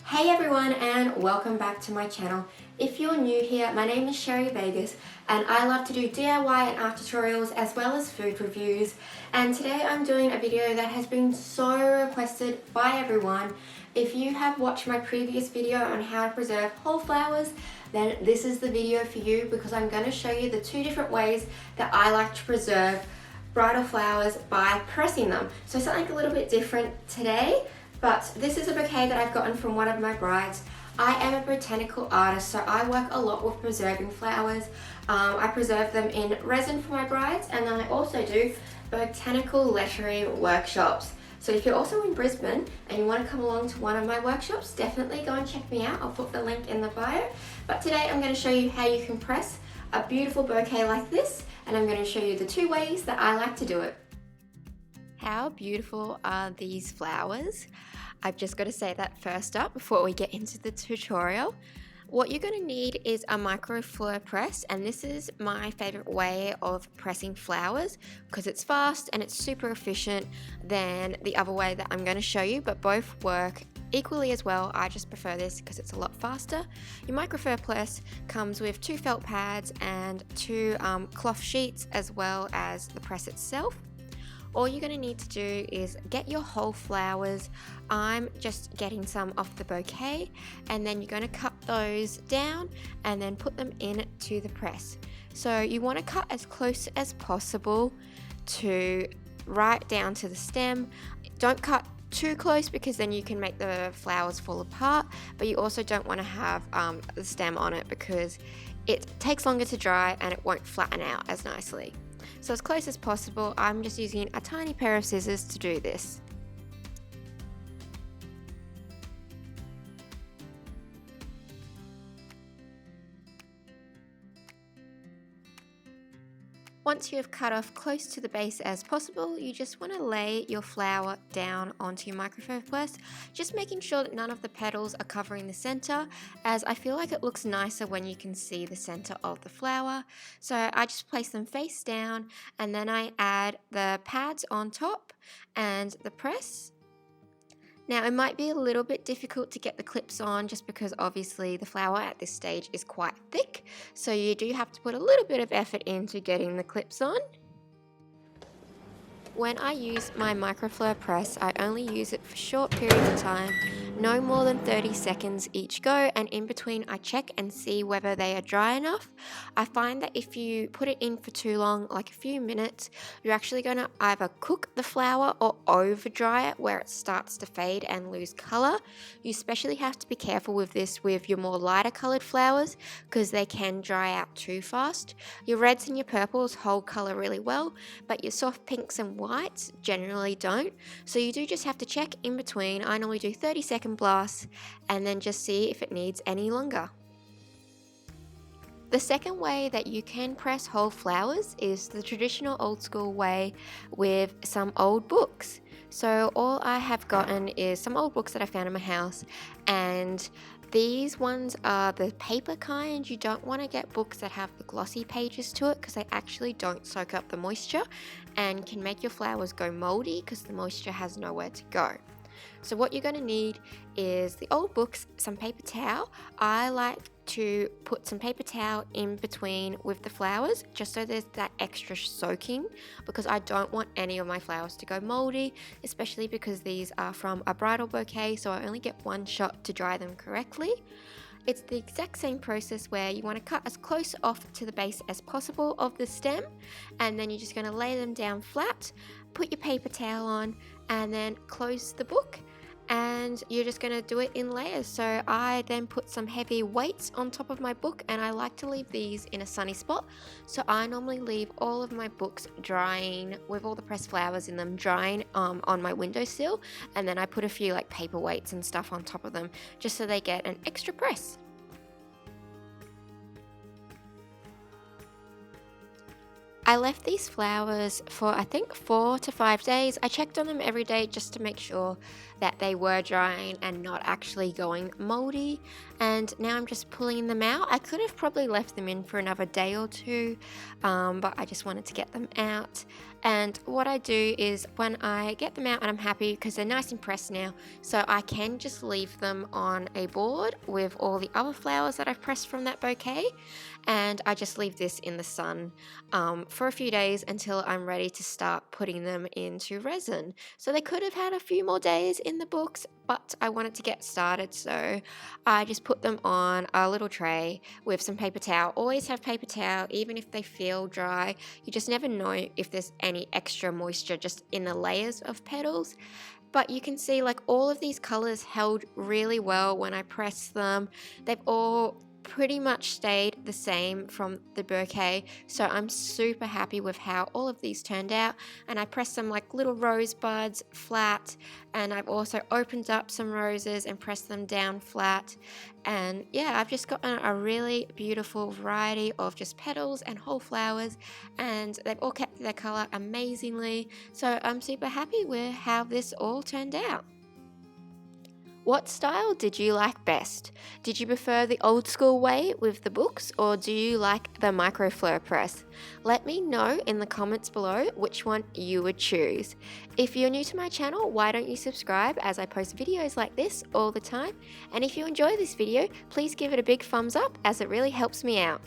Hey everyone, and welcome back to my channel. If you're new here, my name is Sheri and I love to do DIY and art tutorials as well as food reviews. And today I'm doing a video that has been so requested by everyone. If you have watched my previous video on how to preserve whole flowers, then this is the video for you because I'm going to show you the two different ways that I like to preserve bridal flowers by pressing them. So something a little bit different today. But this is a bouquet that I've gotten from one of my brides. I am a botanical artist, so I work a lot with preserving flowers. I preserve them in resin for my brides, and then I also do botanical lettering workshops. So if you're also in Brisbane and you want to come along to one of my workshops, definitely go and check me out. I'll put the link in the bio. But today I'm going to show you how you can press a beautiful bouquet like this, and I'm going to show you the two ways that I like to do it. How beautiful are these flowers? I've just got to say that first up before we get into the tutorial. What you're going to need is a microfleur press, and this is my favorite way of pressing flowers because it's fast and it's super efficient than the other way that I'm going to show you, but both work equally as well. I just prefer this because it's a lot faster. Your microfleur press comes with 2 felt pads and 2 cloth sheets as well as the press itself. All you're going to need to do is get your whole flowers. I'm just getting some off the bouquet, and then you're going to cut those down and then put them into the press. So you want to cut as close as possible to right down to the stem. Don't cut too close because then you can make the flowers fall apart, but you also don't want to have the stem on it because it takes longer to dry and it won't flatten out as nicely. So as close as possible, I'm just using a tiny pair of scissors to do this. Once you have cut off close to the base as possible, you just want to lay your flower down onto your microfleur press, just making sure that none of the petals are covering the center, as I feel like it looks nicer when you can see the center of the flower. So I just place them face down, and then I add the pads on top and the press. Now it might be a little bit difficult to get the clips on just because obviously the flower at this stage is quite thick, so you do have to put a little bit of effort into getting the clips on. When I use my microfleur press, I only use it for short periods of time, no more than 30 seconds each go, and in between I check and see whether they are dry enough. I find that if you put it in for too long, like a few minutes, you're actually going to either cook the flower or over dry it where it starts to fade and lose colour. You especially have to be careful with this with your more lighter coloured flowers because they can dry out too fast. Your reds and your purples hold colour really well, but your soft pinks and whites generally don't, so you do just have to check in between. I normally do 30-second blasts and then just see if it needs any longer. The second way that you can press whole flowers is the traditional old school way with some old books. So all I have gotten is some old books that I found in my house, and these ones are the paper kind. You don't want to get books that have the glossy pages to it because they actually don't soak up the moisture and can make your flowers go moldy because the moisture has nowhere to go. So what you're going to need is the old books, some paper towel. I like to put some paper towel in between with the flowers just so there's that extra soaking, because I don't want any of my flowers to go moldy, especially because these are from a bridal bouquet, so I only get one shot to dry them correctly. It's the exact same process where you want to cut as close off to the base as possible of the stem, and then you're just going to lay them down flat, put your paper towel on, and then close the book. And you're just going to do it in layers. So I then put some heavy weights on top of my book, and I like to leave these in a sunny spot. So I normally leave all of my books drying with all the pressed flowers in them, drying on my windowsill, and then I put a few like paper weights and stuff on top of them just so they get an extra press. I left these flowers for I think 4 to 5 days. I checked on them every day just to make sure that they were drying and not actually going moldy. And now I'm just pulling them out. I could have probably left them in for another day or two, but I just wanted to get them out. And what I do is when I get them out and I'm happy because they're nice and pressed now, so I can just leave them on a board with all the other flowers that I've pressed from that bouquet, and I just leave this in the sun for a few days until I'm ready to start putting them into resin. So they could have had a few more days in the books, but I wanted to get started, so I just put them on a little tray with some paper towel. Always have paper towel, even if they feel dry. You just never know if there's any extra moisture just in the layers of petals. But you can see like all of these colors held really well when I pressed them. They've all pretty much stayed the same from the bouquet, so I'm super happy with how all of these turned out. And I pressed some like little rosebuds flat, and I've also opened up some roses and pressed them down flat. And yeah, I've just gotten a really beautiful variety of just petals and whole flowers, and they've all kept their color amazingly, so I'm super happy with how this all turned out. What style did you like best? Did you prefer the old school way with the books, or do you like the microfleur press? Let me know in the comments below which one you would choose. If you're new to my channel, why don't you subscribe, as I post videos like this all the time? And if you enjoy this video, please give it a big thumbs up, as it really helps me out.